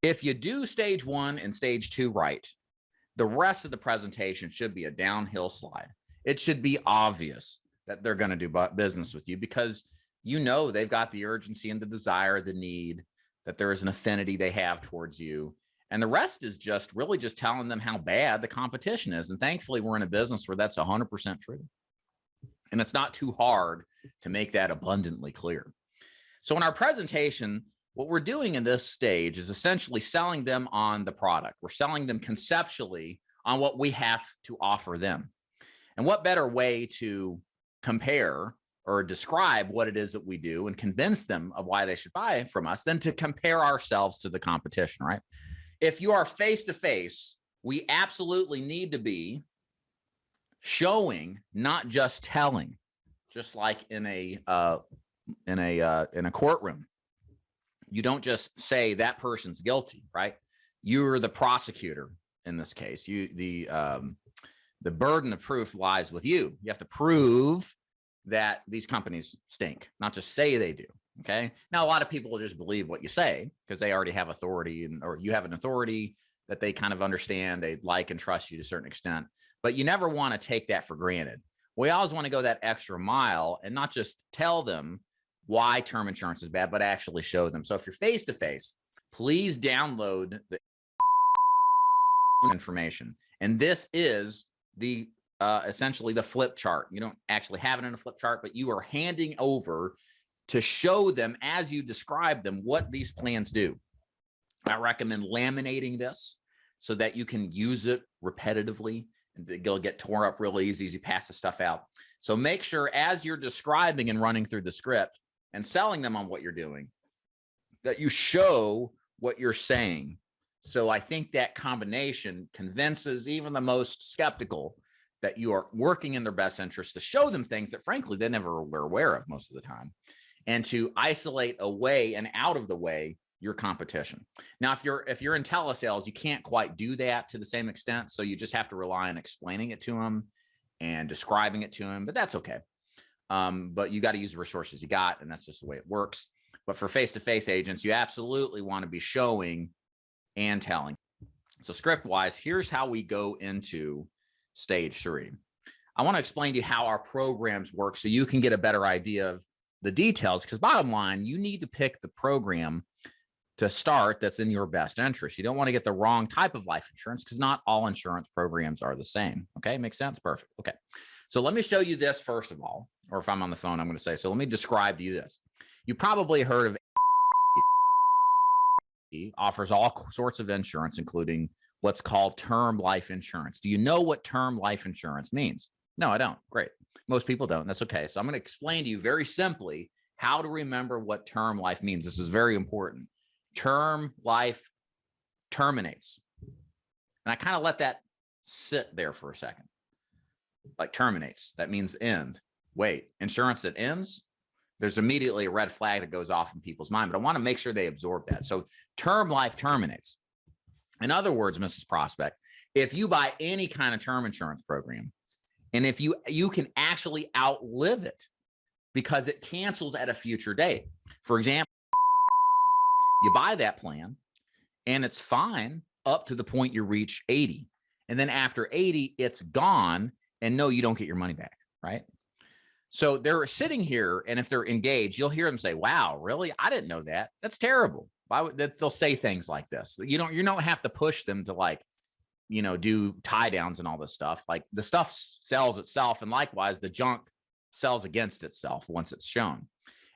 If you do stage 1 and stage 2 right, the rest of the presentation should be a downhill slide. It should be obvious that they're going to do business with you because you know they've got the urgency and the desire, the need, that there is an affinity they have towards you. And the rest is just really just telling them how bad the competition is. And thankfully, we're in a business where that's 100% true. And it's not too hard to make that abundantly clear. So in our presentation, what we're doing in this stage is essentially selling them on the product. We're selling them conceptually on what we have to offer them. And what better way to compare or describe what it is that we do and convince them of why they should buy from us than to compare ourselves to the competition, right? If you are face-to-face, we absolutely need to be showing, not just telling, just like in a courtroom. You don't just say that person's guilty, right? You're the prosecutor in this case. The burden of proof lies with you. You have to prove that these companies stink, not just say they do. Okay. Now, a lot of people will just believe what you say because they already have authority or you have an authority that they kind of understand. They like and trust you to a certain extent, but you never want to take that for granted. We always want to go that extra mile and not just tell them why term insurance is bad, but actually show them. So if you're face to face, please download the information. And this is the essentially the flip chart. You don't actually have it in a flip chart, but you are handing over to show them as you describe them what these plans do. I recommend laminating this so that you can use it repetitively. It'll get torn up real easy as you pass the stuff out. So make sure as you're describing and running through the script and selling them on what you're doing, that you show what you're saying. So I think that combination convinces even the most skeptical that you are working in their best interest to show them things that frankly they never were aware of most of the time, and to isolate away and out of the way your competition. Now, if you're in telesales, you can't quite do that to the same extent. So you just have to rely on explaining it to them and describing it to them, but that's okay. But you got to use the resources you got, and that's just the way it works. But for face-to-face agents, you absolutely want to be showing and telling. So script-wise, here's how we go into stage 3. I want to explain to you how our programs work so you can get a better idea of the details, because bottom line, you need to pick the program to start that's in your best interest. You don't want to get the wrong type of life insurance because not all insurance programs are the same. Okay, makes sense? Perfect. Okay, so let me show you this first of all, or if I'm on the phone, I'm going to say, so let me describe to you this. You probably heard of offers all sorts of insurance, including what's called term life insurance. Do you know what term life insurance means? No, I don't. Great. Most people don't. That's okay. So I'm going to explain to you very simply how to remember what term life means. This is very important. Term life terminates. And I kind of let that sit there for a second. Like terminates, that means end. Wait, insurance that ends? There's immediately a red flag that goes off in people's mind, but I want to make sure they absorb that. So term life terminates. In other words, Mrs. Prospect, if you buy any kind of term insurance program, and if you can actually outlive it because it cancels at a future date. For example, you buy that plan and it's fine up to the point you reach 80. And then after 80, it's gone. And no, you don't get your money back, right? So they're sitting here, and if they're engaged, you'll hear them say, wow, really? I didn't know that. That's terrible. Why would they'll say things like this? You don't have to push them to do tie downs and all this stuff. Like the stuff sells itself. And likewise, the junk sells against itself once it's shown.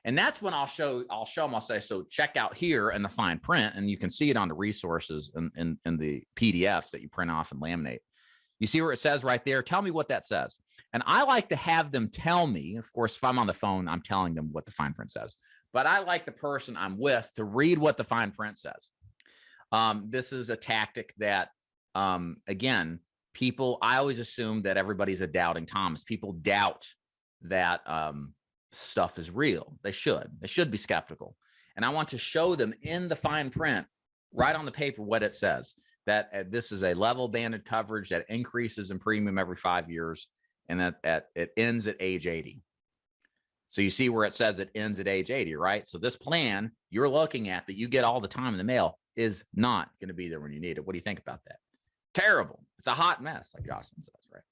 And that's when I'll show them, I'll say, so check out here in the fine print, and you can see it on the resources in the PDFs that you print off and laminate. You see where it says right there? Tell me what that says. And I like to have them tell me, of course, if I'm on the phone, I'm telling them what the fine print says, but I like the person I'm with to read what the fine print says. This is a tactic that, again, I always assume that everybody's a doubting Thomas. People doubt that stuff is real. They should be skeptical. And I want to show them in the fine print, right on the paper, what it says, that this is a level banded coverage that increases in premium every 5 years, and that it ends at age 80. So you see where it says it ends at age 80, right? So this plan you're looking at that you get all the time in the mail is not going to be there when you need it. What do you think about that? Terrible. It's a hot mess, like Jocelyn says, right?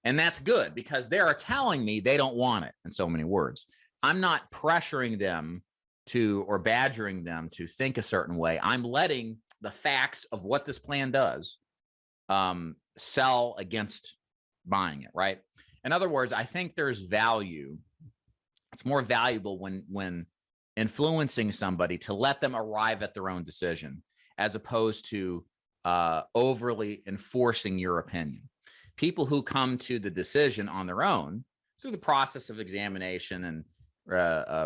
And that's good because they are telling me they don't want it in so many words. I'm not pressuring them to or badgering them to think a certain way. I'm letting the facts of what this plan does sell against buying it, right? In other words, I think there's value. It's more valuable when influencing somebody to let them arrive at their own decision as opposed to overly enforcing your opinion. People who come to the decision on their own through the process of examination and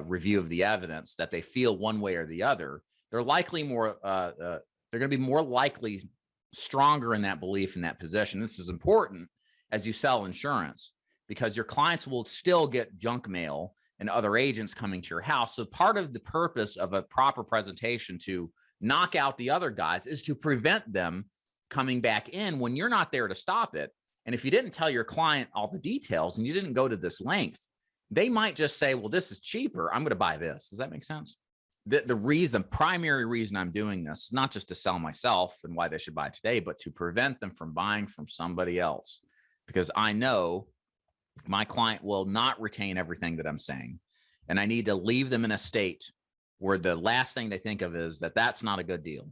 review of the evidence that they feel one way or the other, they're likely more, they're going to be more likely stronger in that belief in that position. This is important as you sell insurance because your clients will still get junk mail and other agents coming to your house. So part of the purpose of a proper presentation to knock out the other guys is to prevent them coming back in when you're not there to stop it. And if you didn't tell your client all the details and you didn't go to this length, they might just say, well, this is cheaper. I'm going to buy this. Does that make sense? The primary reason I'm doing this, not just to sell myself and why they should buy today, but to prevent them from buying from somebody else. Because I know my client will not retain everything that I'm saying. And I need to leave them in a state where the last thing they think of is that that's not a good deal,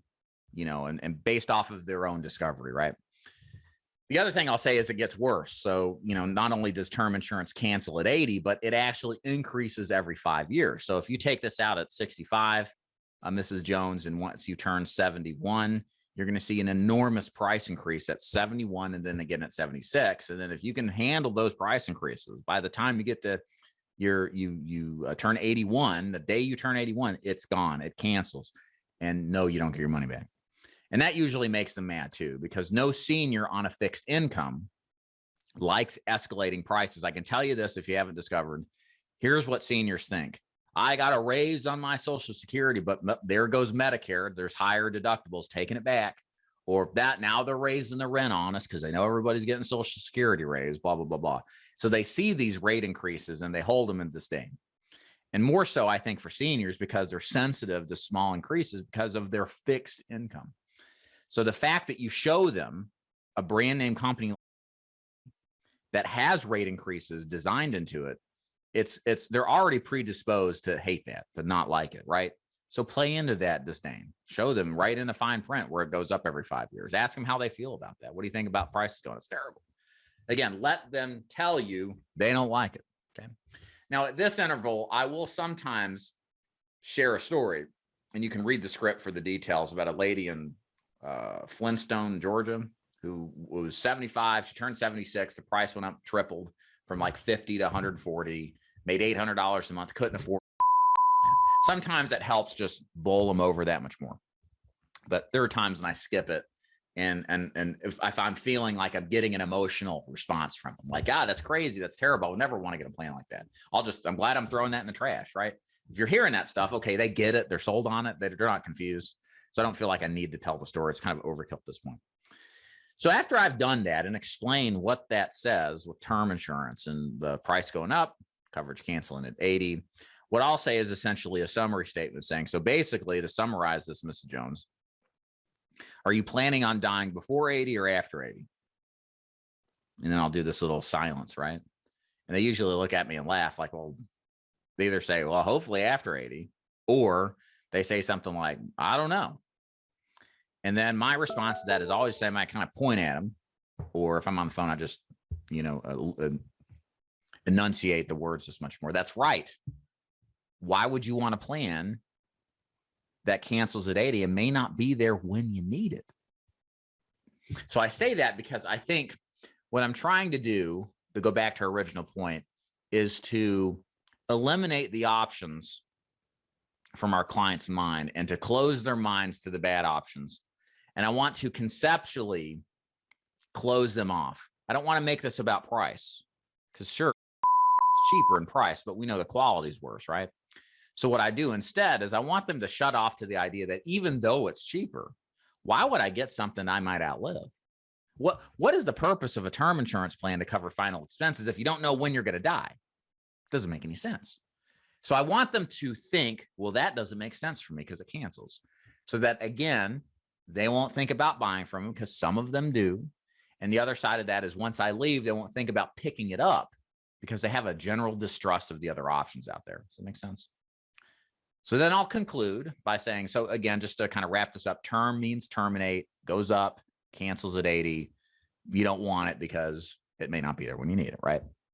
you know, and based off of their own discovery, right? The other thing I'll say is it gets worse. So, you know, not only does term insurance cancel at 80, but it actually increases every 5 years. So if you take this out at 65, Mrs. Jones, and once you turn 71, you're going to see an enormous price increase at 71 and then again at 76. And then if you can handle those price increases, by the time you get to you turn 81, the day you turn 81, it's gone. It cancels. And no, you don't get your money back. And that usually makes them mad too, because no senior on a fixed income likes escalating prices. I can tell you this if you haven't discovered. Here's what seniors think. I got a raise on my Social Security, but there goes Medicare. There's higher deductibles, taking it back. Or that now they're raising the rent on us because they know everybody's getting Social Security raised, blah, blah, blah, blah. So they see these rate increases and they hold them in disdain. And more so, I think, for seniors because they're sensitive to small increases because of their fixed income. So the fact that you show them a brand name company that has rate increases designed into it, they're already predisposed to hate that, to not like it, right? So play into that disdain. Show them right in the fine print where it goes up every 5 years. Ask them how they feel about that. What do you think about prices going? It's terrible. Again, let them tell you they don't like it. Okay. Now at this interval, I will sometimes share a story, and you can read the script for the details about a lady in Flintstone, Georgia, who was 75. She turned 76. The price went up, tripled from like 50 to 140, made $800 a month, couldn't afford. Sometimes that helps just bowl them over that much more. But there are times when I skip it. And if I'm feeling like I'm getting an emotional response from them, like, that's crazy. That's terrible. I would never want to get a plan like that. I'm glad I'm throwing that in the trash, right? If you're hearing that stuff, okay, they get it. They're sold on it. They're not confused. So I don't feel like I need to tell the story. It's kind of overkill at this point. So after I've done that and explained what that says with term insurance and the price going up, coverage canceling at 80, what I'll say is essentially a summary statement saying, so basically to summarize this, Mrs. Jones, are you planning on dying before 80 or after 80? And then I'll do this little silence, right? And they usually look at me and laugh like, well, they either say, well, hopefully after 80, or they say something like, I don't know. And then my response to that is always say, I kind of point at them, or if I'm on the phone, I just, enunciate the words just much more. That's right. Why would you want a plan that cancels at 80 and may not be there when you need it? So I say that because I think what I'm trying to do, to go back to our original point, is to eliminate the options from our client's mind and to close their minds to the bad options. And I want to conceptually close them off. I don't want to make this about price, because sure, it's cheaper in price, but we know the quality is worse, right? So what I do instead is I want them to shut off to the idea that even though it's cheaper, why would I get something I might outlive? What is the purpose of a term insurance plan to cover final expenses if you don't know when you're going to die? It doesn't make any sense. So I want them to think, well, that doesn't make sense for me because it cancels. so that, again, they won't think about buying from them because some of them do. And the other side of that is once I leave, they won't think about picking it up because they have a general distrust of the other options out there. Does that make sense? So then I'll conclude by saying, so again, just to kind of wrap this up, term means terminate, goes up, cancels at 80. You don't want it because it may not be there when you need it, right?